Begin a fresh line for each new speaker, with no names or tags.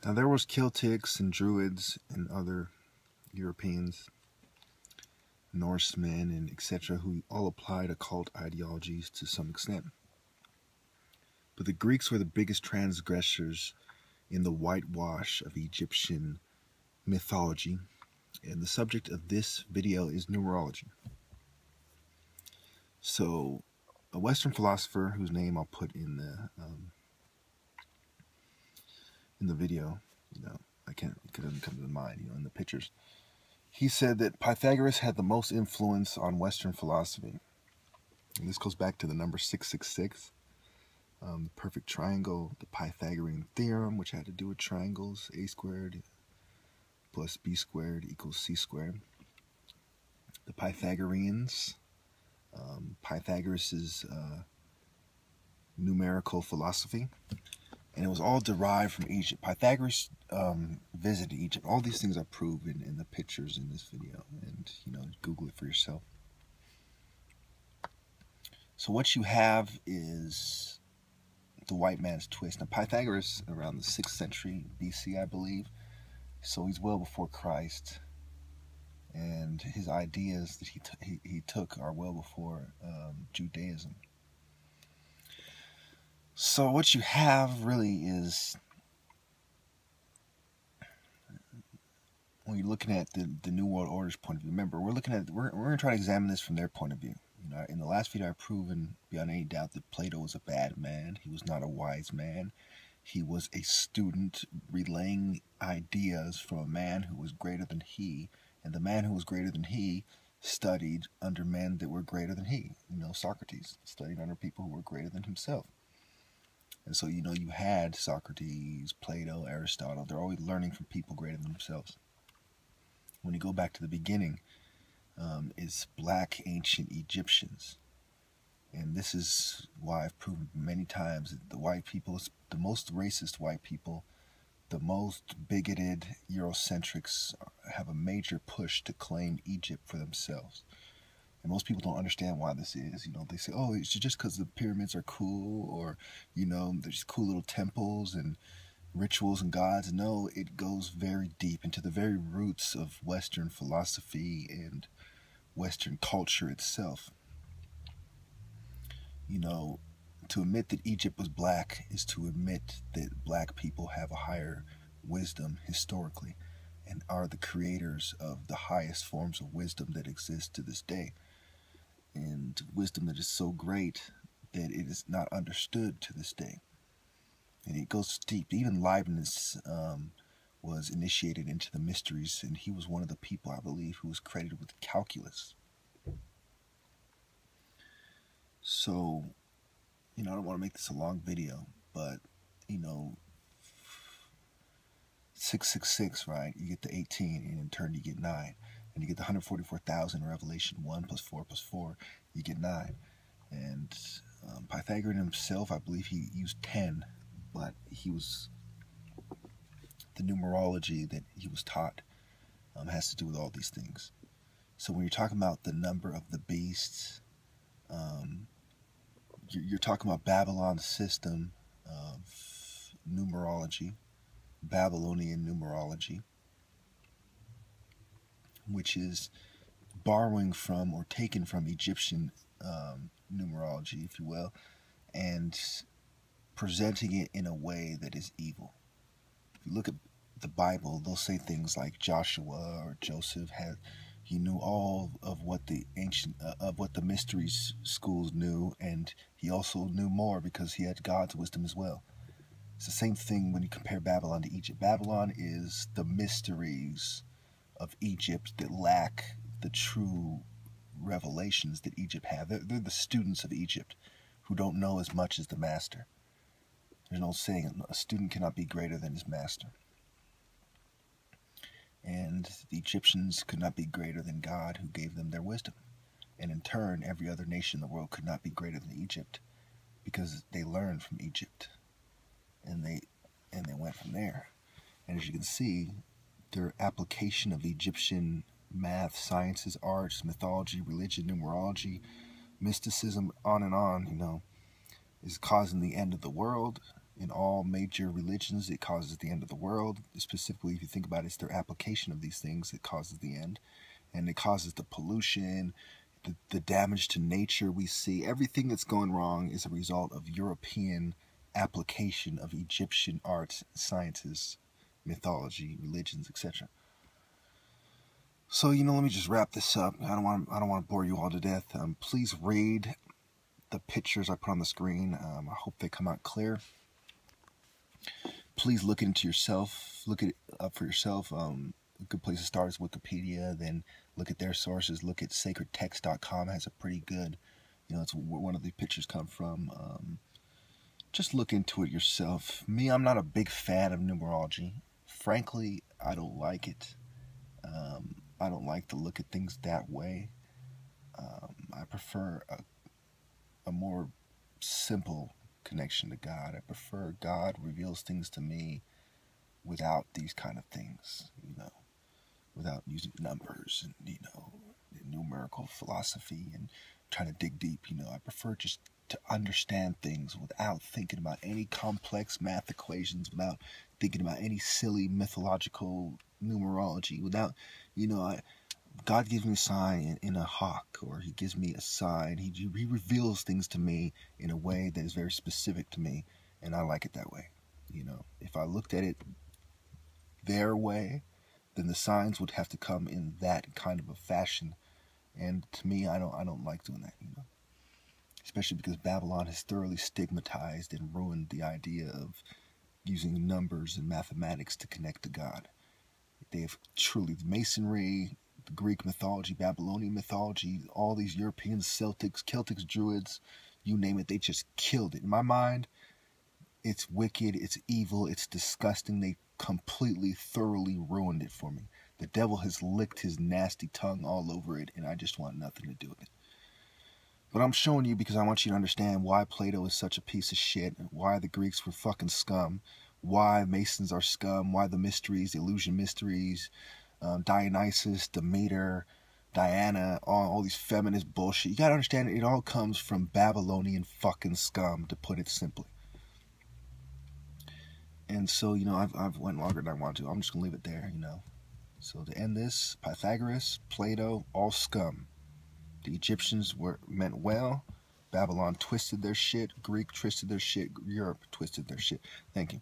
Now there was Celtics and Druids and other Europeans, Norsemen and etc. who all applied occult ideologies to some extent. But the Greeks were the biggest transgressors in the whitewash of Egyptian mythology, and the subject of this video is numerology. So, a Western philosopher whose name I'll put in the video, it doesn't come to mind, in the pictures. He said that Pythagoras had the most influence on Western philosophy, and this goes back to the number 666. The perfect triangle, the Pythagorean theorem, which had to do with triangles, a squared plus b squared equals c squared. The Pythagoreans, Pythagoras' numerical philosophy, and it was all derived from Egypt. Pythagoras visited Egypt. All these things are proven in the pictures in this video, and Google it for yourself. So what you have is the white man's twist. Now Pythagoras, around the 6th century BC, I believe, so he's well before Christ, and his ideas that he took are well before Judaism. So what you have really is, when you're looking at the New World Order's point of view, remember, we're going to try to examine this from their point of view. In the last video, I've proven beyond any doubt that Plato was a bad man. He was not a wise man. He was a student relaying ideas from a man who was greater than he, and the man who was greater than he studied under men that were greater than he. Socrates studied under people who were greater than himself. And so, you had Socrates, Plato, Aristotle. They're always learning from people greater than themselves. When you go back to the beginning, it's black ancient Egyptians. And this is why I've proven many times that the white people, the most racist white people, the most bigoted Eurocentrics, have a major push to claim Egypt for themselves. And most people don't understand why this is. They say, oh, it's just because the pyramids are cool, or, there's cool little temples and rituals and gods. No, it goes very deep into the very roots of Western philosophy and Western culture itself. To admit that Egypt was black is to admit that black people have a higher wisdom historically and are the creators of the highest forms of wisdom that exist to this day. And wisdom that is so great that it is not understood to this day. And it goes deep. Even Leibniz was initiated into the mysteries, and he was one of the people, I believe, who was credited with calculus. So, I don't want to make this a long video, but, 666, right? You get the 18, and in turn you get 9. And you get the 144,000, Revelation 1 plus 4 plus 4, you get 9. And Pythagoras himself, I believe he used 10, but the numerology that he was taught has to do with all these things. So when you're talking about the number of the beasts, you're talking about Babylon's system of numerology, Babylonian numerology, which is borrowing from or taken from Egyptian numerology, if you will, and presenting it in a way that is evil. If you look at the Bible, they'll say things like Joshua or Joseph he knew all of what the mysteries schools knew, and he also knew more because he had God's wisdom as well. It's the same thing when you compare Babylon to Egypt. Babylon is the mysteries of Egypt that lack the true revelations that Egypt have. They're the students of Egypt who don't know as much as the master. There's an old saying, a student cannot be greater than his master. And the Egyptians could not be greater than God, who gave them their wisdom. And in turn, every other nation in the world could not be greater than Egypt, because they learned from Egypt. And they went from there. And as you can see, their application of Egyptian math, sciences, arts, mythology, religion, numerology, mysticism, on and on, is causing the end of the world, In all major religions, it causes the end of the world. Specifically, if you think about it, it's their application of these things that causes the end. And it causes the pollution, the damage to nature we see. Everything that's going wrong is a result of European application of Egyptian arts, sciences, mythology, religions, etc. So, let me just wrap this up. I don't want to bore you all to death. Please read the pictures I put on the screen. I hope they come out clear. Please look into yourself. Look it up for yourself. A good place to start is Wikipedia. Then look at their sources. Look at sacredtext.com. It has a pretty good, it's where one of the pictures come from. Just look into it yourself. Me, I'm not a big fan of numerology. Frankly, I don't like it. I don't like to look at things that way. I prefer a more simple connection to God. I prefer God reveals things to me without these kind of things, without using numbers and, numerical philosophy and trying to dig deep. I prefer just to understand things without thinking about any complex math equations, without thinking about any silly mythological numerology, without, God gives me a sign in a hawk, or he gives me a sign. He reveals things to me in a way that is very specific to me, and I like it that way. If I looked at it their way, then the signs would have to come in that kind of a fashion. And to me, I don't like doing that, Especially because Babylon has thoroughly stigmatized and ruined the idea of using numbers and mathematics to connect to God. They have truly, the Masonry, the Greek mythology, Babylonian mythology, all these Europeans, Celtics, Druids, you name it, they just killed it. In my mind, it's wicked, it's evil, it's disgusting. They completely, thoroughly ruined it for me. The devil has licked his nasty tongue all over it, and I just want nothing to do with it. But I'm showing you because I want you to understand why Plato is such a piece of shit, why the Greeks were fucking scum, why Masons are scum, why the mysteries, the illusion mysteries, Dionysus, Demeter, Diana, all these feminist bullshit. You gotta understand it all comes from Babylonian fucking scum, to put it simply. And so, I've went longer than I want to. I'm just gonna leave it there, So to end this, Pythagoras, Plato, all scum. The Egyptians meant well. Babylon twisted their shit. Greek twisted their shit. Europe twisted their shit. Thank you.